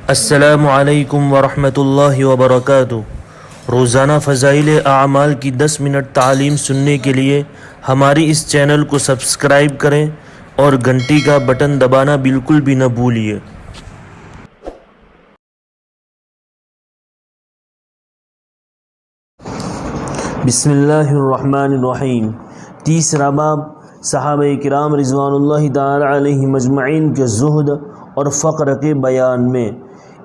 السلام علیکم ورحمۃ اللہ وبرکاتہ۔ روزانہ فضائل اعمال کی 10 منٹ تعلیم سننے کے لیے ہماری اس چینل کو سبسکرائب کریں اور گھنٹی کا بٹن دبانا بالکل بھی نہ بھولیے۔ بسم اللہ الرحمن الرحیم۔ تیسرا باب صحابہ کرام رضوان اللہ تعالی علیہم اجمعین کے زہد اور فقر کے بیان میں۔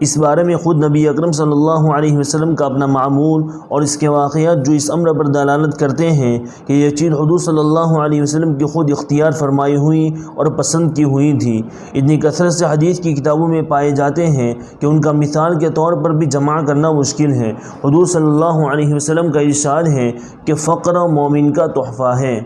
اس بارے میں خود نبی اکرم صلی اللہ علیہ وسلم کا اپنا معمول اور اس کے واقعات جو اس امر پر دلالت کرتے ہیں کہ یہ چیز حضور صلی اللہ علیہ وسلم کی خود اختیار فرمائی ہوئی اور پسند کی ہوئی تھی، اتنی کثرت سے حدیث کی کتابوں میں پائے جاتے ہیں کہ ان کا مثال کے طور پر بھی جمع کرنا مشکل ہے۔ حضور صلی اللہ علیہ وسلم کا ارشاد ہے کہ فقر مومن کا تحفہ ہے۔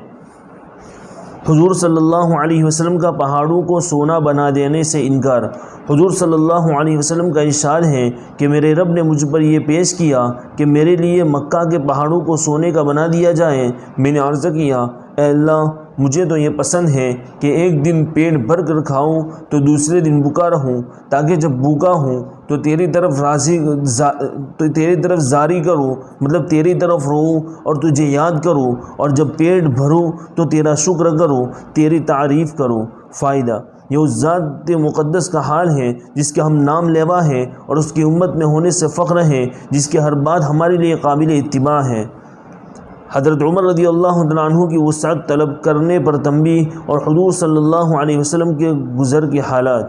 حضور صلی اللہ علیہ وسلم کا پہاڑوں کو سونا بنا دینے سے انکار۔ حضور صلی اللہ علیہ وسلم کا ارشاد ہے کہ میرے رب نے مجھ پر یہ پیش کیا کہ میرے لیے مکہ کے پہاڑوں کو سونے کا بنا دیا جائے۔ میں نے عرض کیا، اے اللہ، مجھے تو یہ پسند ہے کہ ایک دن پیٹ بھر کر کھاؤں تو دوسرے دن بھوکا رہوں، تاکہ جب بھوکا ہوں تو تیری طرف زاری کروں، مطلب تیری طرف روؤں اور تجھے یاد کروں، اور جب پیٹ بھروں تو تیرا شکر کروں، تیری تعریف کروں۔ فائدہ: یہ اس ذات مقدس کا حال ہے جس کے ہم نام لیوا ہیں اور اس کی امت میں ہونے سے فخر ہے، جس کی ہر بات ہمارے لیے قابل اتباع ہے۔ حضرت عمر رضی اللہ عنہ کی وسعت طلب کرنے پر تنبیہ اور حضور صلی اللہ علیہ وسلم کے گزر کے حالات۔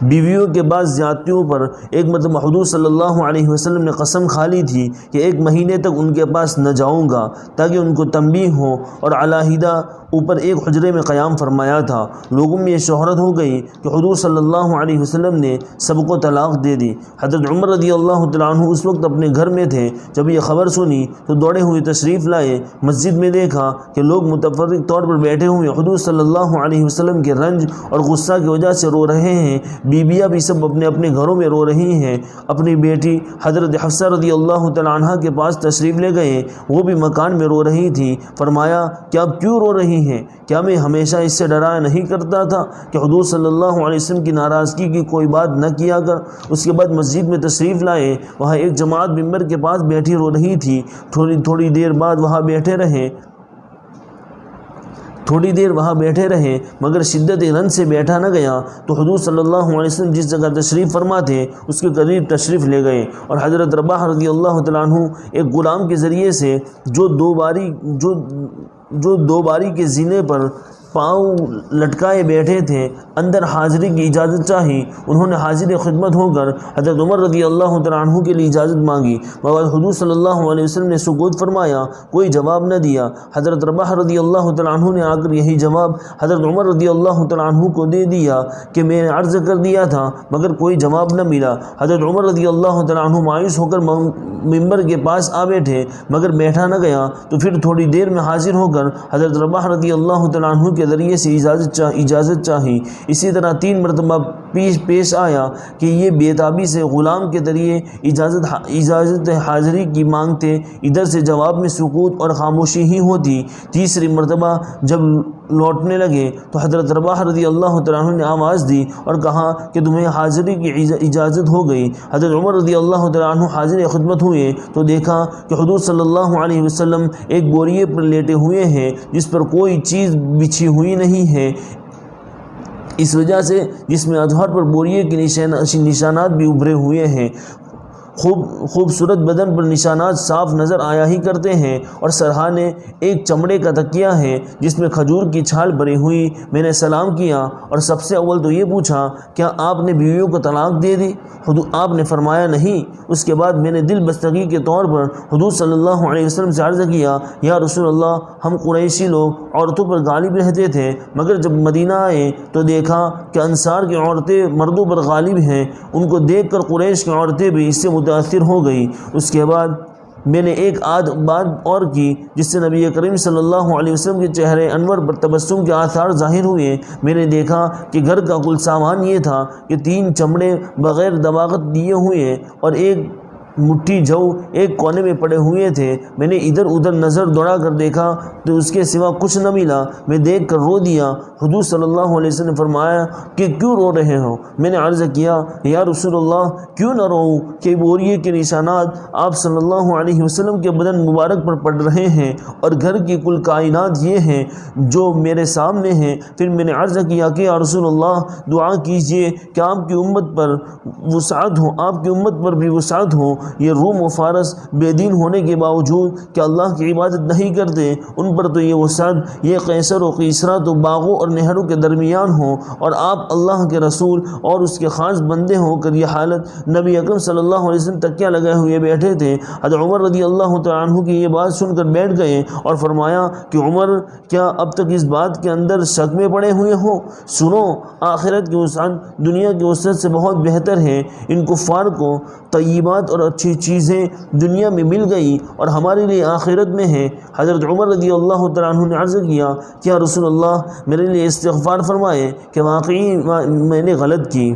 بیویوں کے بعض زیادتیوں پر ایک مرتبہ حضور صلی اللہ علیہ وسلم نے قسم کھا لی تھی کہ 1 مہینے تک ان کے پاس نہ جاؤں گا تاکہ ان کو تنبیہ ہو، اور علیحدہ اوپر ایک حجرے میں قیام فرمایا تھا۔ لوگوں میں یہ شہرت ہو گئی کہ حضور صلی اللہ علیہ وسلم نے سب کو طلاق دے دی۔ حضرت عمر رضی اللہ تعالیٰ عنہ اس وقت اپنے گھر میں تھے۔ جب یہ خبر سنی تو دوڑے ہوئے تشریف لائے۔ مسجد میں دیکھا کہ لوگ متفرق طور پر بیٹھے ہوئے حضور صلی اللہ علیہ وسلم کے رنج اور غصہ کی وجہ سے رو رہے ہیں۔ بیویاں بھی سب اپنے اپنے گھروں میں رو رہی ہیں۔ اپنی بیٹی حضرت حفصہ رضی اللہ تعالیٰ عنہ کے پاس تشریف لے گئے، وہ بھی مکان میں رو رہی تھی۔ فرمایا کہ آپ کیوں رو رہی ہیں؟ کیا میں ہمیشہ اس سے ڈرایا نہیں کرتا تھا کہ حضور صلی اللہ علیہ وسلم کی ناراضگی کی کوئی بات نہ کیا کر؟ اس کے بعد مسجد میں تشریف لائے۔ وہاں ایک جماعت ممبر کے پاس بیٹھی رو رہی تھی۔ تھوڑی دیر وہاں بیٹھے رہے مگر شدت رنج سے بیٹھا نہ گیا تو حضور صلی اللہ علیہ وسلم جس جگہ تشریف فرما تھے اس کے قریب تشریف لے گئے، اور حضرت رباح رضی اللہ تعالیٰ عنہ ایک غلام کے ذریعے سے جو دو باری کے زینے پر پاؤں لٹکائے بیٹھے تھے اندر حاضری کی اجازت چاہی۔ انہوں نے حاضر خدمت ہو کر حضرت عمر رضی اللہ تعالیٰ عنہ کے لیے اجازت مانگی، مگر حضور صلی اللہ علیہ وسلم نے سکوت فرمایا، کوئی جواب نہ دیا۔ حضرت رباح رضی اللہ تعالیٰ عنہ نے آ کر یہی جواب حضرت عمر رضی اللہ تعالیٰ عنہ کو دے دیا کہ میں نے عرض کر دیا تھا مگر کوئی جواب نہ ملا۔ حضرت عمر رضی اللہ تعالیٰ عنہ مایوس ہو کر ممبر کے پاس آ بیٹھے مگر بیٹھا نہ گیا، تو پھر تھوڑی دیر میں حاضر ہو کر حضرت رباح رضی اللہ تعالیٰ عنہ کے ذریعے سے اجازت چاہی۔ اسی طرح 3 مرتبہ پیش آیا کہ یہ بے تابی سے غلام کے ذریعے اجازت حاضری کی مانگتے، ادھر سے جواب میں سکوت اور خاموشی ہی ہوتی۔ تیسری مرتبہ جب لوٹنے لگے تو حضرت رباح رضی اللہ تعالیٰ عنہ نے آواز دی اور کہا کہ تمہیں حاضری کی اجازت ہو گئی۔ حضرت عمر رضی اللہ تعالیٰ عنہ حاضر خدمت ہوئے تو دیکھا کہ حضور صلی اللہ علیہ وسلم ایک بوریے پر لیٹے ہوئے ہیں جس پر کوئی چیز بچھی ہوئی نہیں ہے، اس وجہ سے جس میں اظہار پر بوریے کے نشانات بھی ابھرے ہوئے ہیں۔ خوبصورت بدن پر نشانات صاف نظر آیا ہی کرتے ہیں، اور سرہانے ایک چمڑے کا تکیہ ہے جس میں کھجور کی چھال بھری ہوئی۔ میں نے سلام کیا اور سب سے اول تو یہ پوچھا، کیا آپ نے بیویوں کو طلاق دے دی؟ آپ نے فرمایا نہیں۔ اس کے بعد میں نے دل بستگی کے طور پر حضور صلی اللہ علیہ وسلم سے عرض کیا، یا رسول اللہ، ہم قریشی لوگ عورتوں پر غالب رہتے تھے، مگر جب مدینہ آئے تو دیکھا کہ انصار کی عورتیں مردوں پر غالب ہیں۔ ان کو دیکھ کر قریش کی عورتیں بھی اس سے متاثر ہو گئی۔ اس کے بعد میں نے ایک بات اور کی جس سے نبی کریم صلی اللہ علیہ وسلم کے چہرے انور پر تبسم کے آثار ظاہر ہوئے۔ میں نے دیکھا کہ گھر کا کل سامان یہ تھا کہ 3 چمڑے بغیر دواغت دیے ہوئے اور ایک مٹھی جو ایک کونے میں پڑے ہوئے تھے۔ میں نے ادھر ادھر نظر دوڑا کر دیکھا تو اس کے سوا کچھ نہ ملا۔ میں دیکھ کر رو دیا۔ حضور صلی اللہ علیہ وسلم نے فرمایا کہ کیوں رو رہے ہو؟ میں نے عرض کیا یا رسول اللہ کیوں نہ روؤں کہ بوریے کے نشانات آپ صلی اللہ علیہ وسلم کے بدن مبارک پر پڑ رہے ہیں اور گھر کی کل کائنات یہ ہیں جو میرے سامنے ہیں۔ پھر میں نے عرض کیا کہ یا رسول اللہ دعا کیجئے کہ آپ کی امت پر وسعت ہو، آپ کی امت پر بھی وسعت ہو۔ یہ روم و فارس بے دین ہونے کے باوجود کہ اللہ کی عبادت نہیں کرتے، ان پر تو یہ وسعت، یہ قیصر و قیصرہ تو باغوں اور نہروں کے درمیان ہو، اور آپ اللہ کے رسول اور اس کے خاص بندے ہو کر یہ حالت۔ نبی اکرم صلی اللہ علیہ وسلم تکیہ لگائے ہوئے بیٹھے تھے۔ حضرت عمر رضی اللہ تعالیٰ عنہ کی یہ بات سن کر بیٹھ گئے اور فرمایا کہ عمر کیا اب تک اس بات کے اندر شک میں پڑے ہوئے ہو؟ سنو، آخرت کی وسعت دنیا کی وسعت سے بہت بہتر ہے۔ ان کفار کو طیبات اور اچھی چیزیں دنیا میں مل گئی اور ہمارے لیے آخرت میں ہے۔ حضرت عمر رضی اللہ تعالیٰ عنہ نے عرض کیا کہ یا رسول اللہ میرے لیے استغفار فرمائے کہ واقعی میں نے غلط کی۔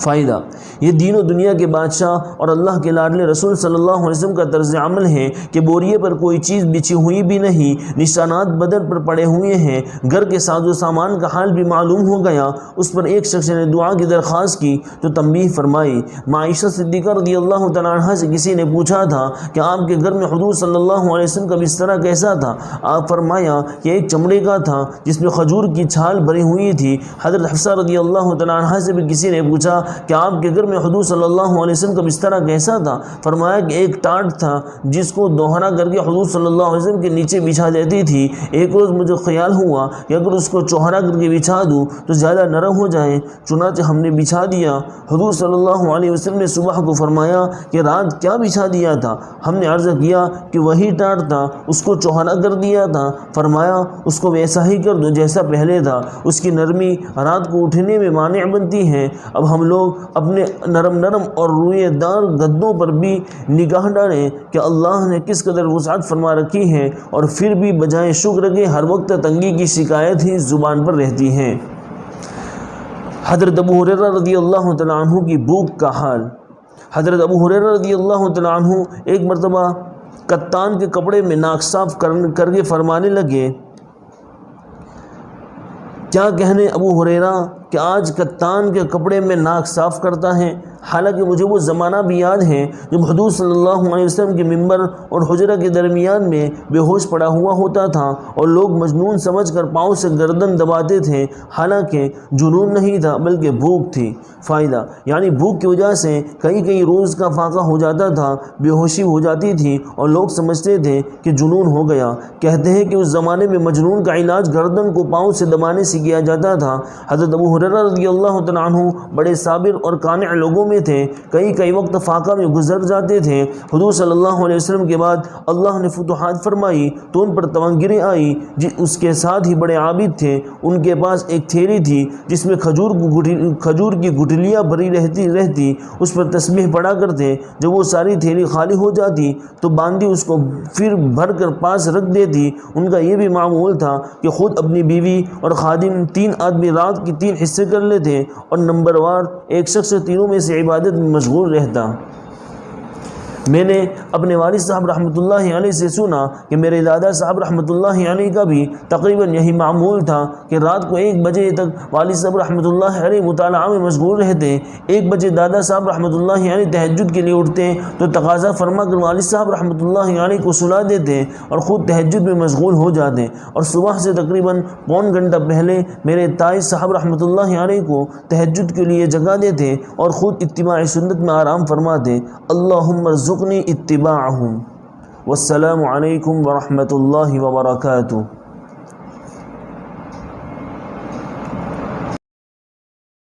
فائدہ: یہ دین و دنیا کے بادشاہ اور اللہ کے لاڈلے رسول صلی اللہ علیہ وسلم کا طرز عمل ہے کہ بوریے پر کوئی چیز بچھی ہوئی بھی نہیں، نشانات بدن پر پڑے ہوئے ہیں۔ گھر کے ساز و سامان کا حال بھی معلوم ہو گیا۔ اس پر ایک شخص نے دعا کی درخواست کی تو تنبیہ فرمائی۔ عائشہ صدیقہ رضی اللہ تعالیٰ عنہا سے کسی نے پوچھا تھا کہ آپ کے گھر میں حضور صلی اللہ علیہ وسلم کا بستر کیسا تھا؟ آپ فرمایا کہ ایک چمڑے کا تھا جس میں کھجور کی چھال بھری ہوئی تھی۔ حضرت حفصہ رضی اللہ تعالیٰ عنہا سے بھی کسی نے پوچھا کہ آپ کے گھر میں حضور صلی اللہ علیہ وسلم کا بستر کیسا تھا؟ فرمایا کہ ایک ٹاٹ تھا جس کو دوہرا کر کے حضور صلی اللہ علیہ وسلم کے نیچے بچھا دیتی تھی۔ ایک روز مجھے خیال ہوا کہ اگر اس کو چوہرا کر کے بچھا دوں تو زیادہ نرم ہو جائے، چنانچہ ہم نے بچھا دیا۔ حضور صلی اللہ علیہ وسلم نے صبح کو فرمایا کہ رات کیا بچھا دیا تھا؟ ہم نے عرض کیا کہ وہی ٹاٹ تھا، اس کو چوہرا کر دیا تھا۔ فرمایا اس کو ویسا ہی کر دو جیسا پہلے تھا، اس کی نرمی رات کو اٹھنے میں مانع بنتی ہے۔ اب ہم لوگ اپنے نرم اور روئے دار گدوں پر بھی نگاہ ڈالیں کہ اللہ نے کس قدر وسعت فرما رکھی ہے، اور پھر بھی بجائے شکر کے ہر وقت تنگی کی شکایت ہی زبان پر رہتی ہے۔ حضرت ابو ہریرہ رضی اللہ تعالیٰ عنہ کی بھوک کا حال۔ حضرت ابو ہریرہ رضی اللہ تعالیٰ عنہ ایک مرتبہ کتان کے کپڑے میں ناک صاف کر کے فرمانے لگے، کیا کہنے ابو ہریرہ کہ آج کتان کے کپڑے میں ناک صاف کرتا ہے؟ حالانکہ مجھے وہ زمانہ بھی یاد ہے جب حضور صلی اللہ علیہ وسلم کے ممبر اور حجرہ کے درمیان میں بے ہوش پڑا ہوا ہوتا تھا اور لوگ مجنون سمجھ کر پاؤں سے گردن دباتے تھے، حالانکہ جنون نہیں تھا بلکہ بھوک تھی۔ فائدہ: یعنی بھوک کی وجہ سے کئی روز کا فاقہ ہو جاتا تھا، بے ہوشی ہو جاتی تھی اور لوگ سمجھتے تھے کہ جنون ہو گیا۔ کہتے ہیں کہ اس زمانے میں مجنون کا علاج گردن کو پاؤں سے دبانے سے کیا جاتا تھا۔ حضرت ابو ہریرہ رضی اللہ تعالیٰ عنہ بڑے صابر اور قانع لوگوں میں تھے، کئی وقت فاقہ میں گزر جاتے تھے۔ حضور صلی اللہ علیہ وسلم کے بعد اللہ نے فتوحات فرمائی تو ان پر تونگریں آئی۔ اس کے ساتھ ہی بڑے عابد تھے، ان کے پاس ایک تھیلی تھی جس میں کھجور کی گٹھلیاں بھری رہتی، اس پر تسبیح پڑھا کرتے۔ جب وہ ساری تھیلی خالی ہو جاتی تو باندھی اس کو پھر بھر کر پاس رکھ دیتی۔ ان کا یہ بھی معمول تھا کہ خود اپنی بیوی اور خادم 3 آدمی رات کی 3 حصے کر لیتے اور نمبر وار ایک شخص تینوں میں سے عبادت میں مشغول رہتا۔ میں نے اپنے والد صاحب رحمۃ اللہ علیہ سے سنا کہ میرے دادا صاحب رحمۃ اللہ علیہ کا بھی تقریباً یہی معمول تھا کہ رات کو 1 بجے تک والد صاحب رحمۃ اللہ علیہ مطالعہ میں مشغول رہتے۔ 1 بجے دادا صاحب رحمۃ اللہ علیہ تہجد کے لیے اٹھتے تو تقاضا فرما کر والد صاحب رحمۃ اللہ علیہ کو سلا دیتے اور خود تہجد میں مشغول ہو جاتے، اور صبح سے تقریباً پون گھنٹہ پہلے میرے تائی صاحب رحمۃ اللہ علیہ کو تہجد کے لیے جگا دیتے اور خود اتباع سنت میں آرام فرماتے۔ اللہم ارزقنی اتباعہم۔ والسلام علیکم ورحمۃ اللہ وبرکاتہ۔